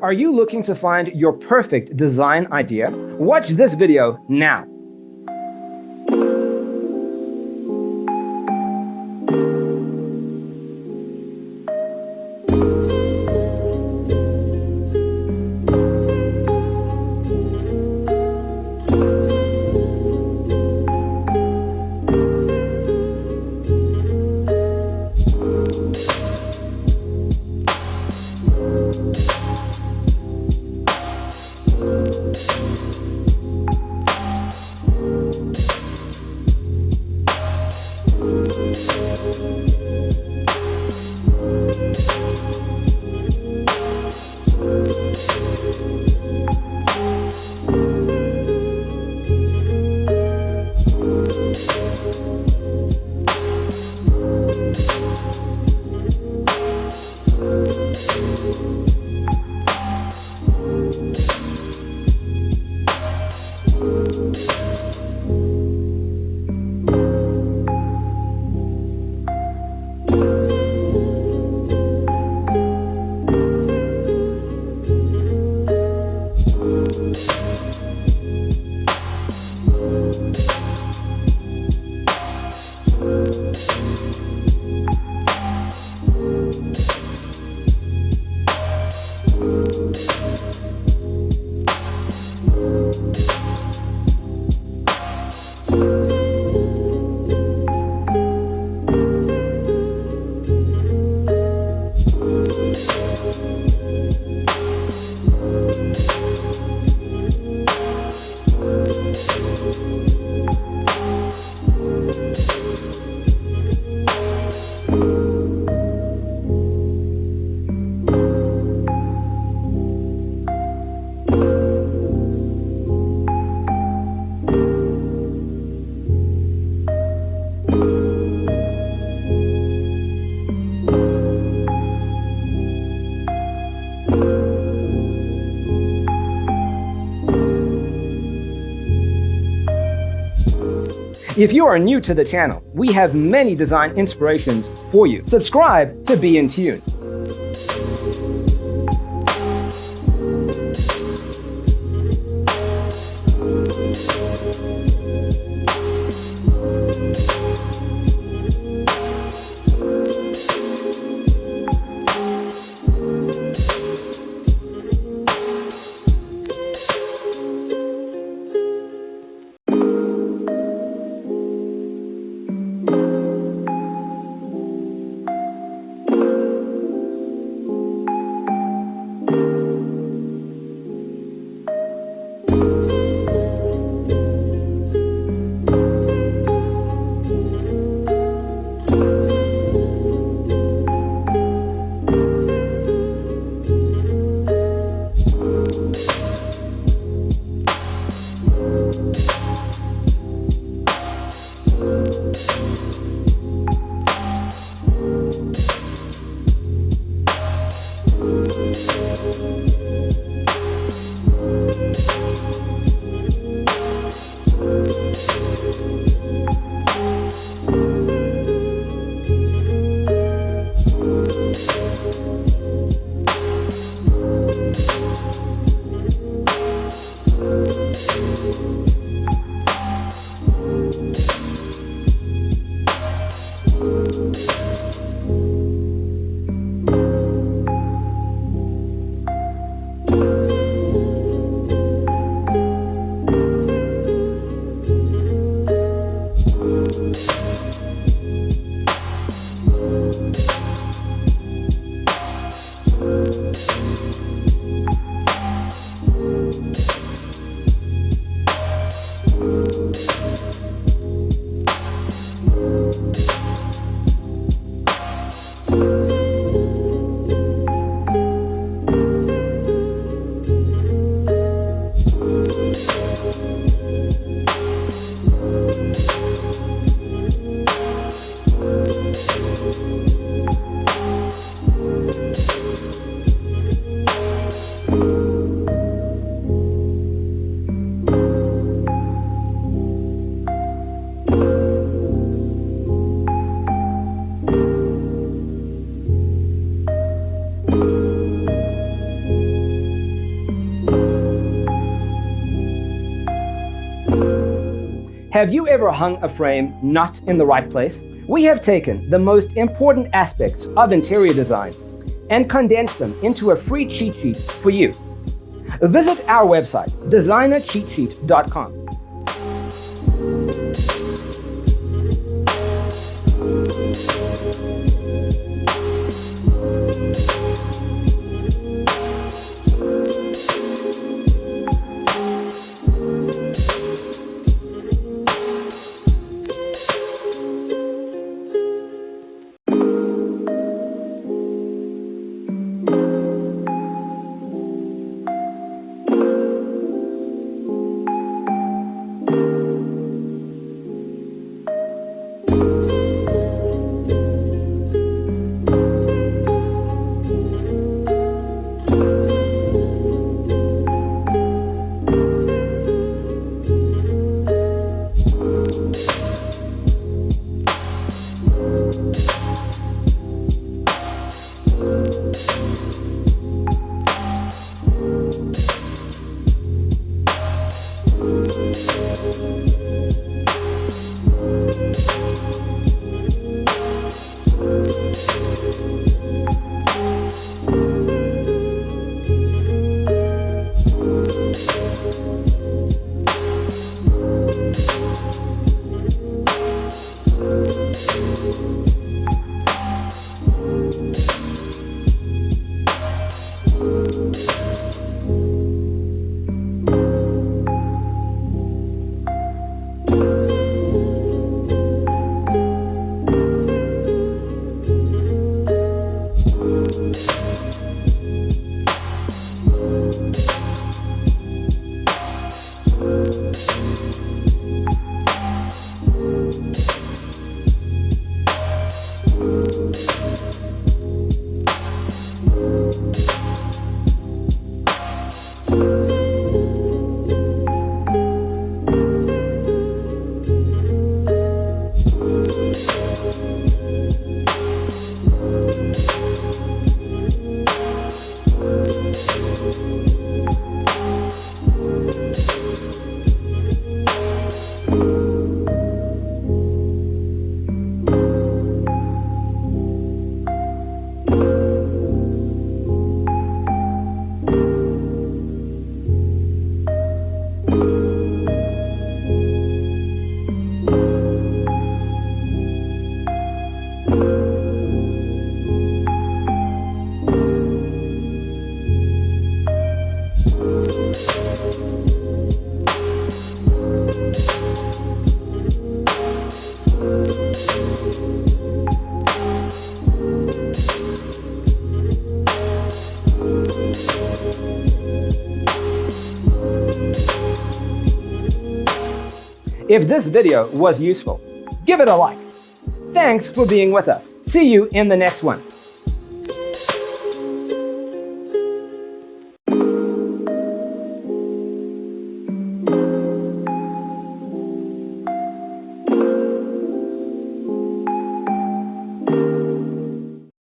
Are you looking to find your perfect design idea? Watch this video now. If you are new to the channel, we have many design inspirations for you. Subscribe to be in tune. Have you ever hung a frame not in the right place? We have taken the most important aspects of interior design and condensed them into a free cheat sheet for you. Visit our website, designercheatsheet.com. If this video was useful, give it a like. Thanks for being with us. See you in the next one.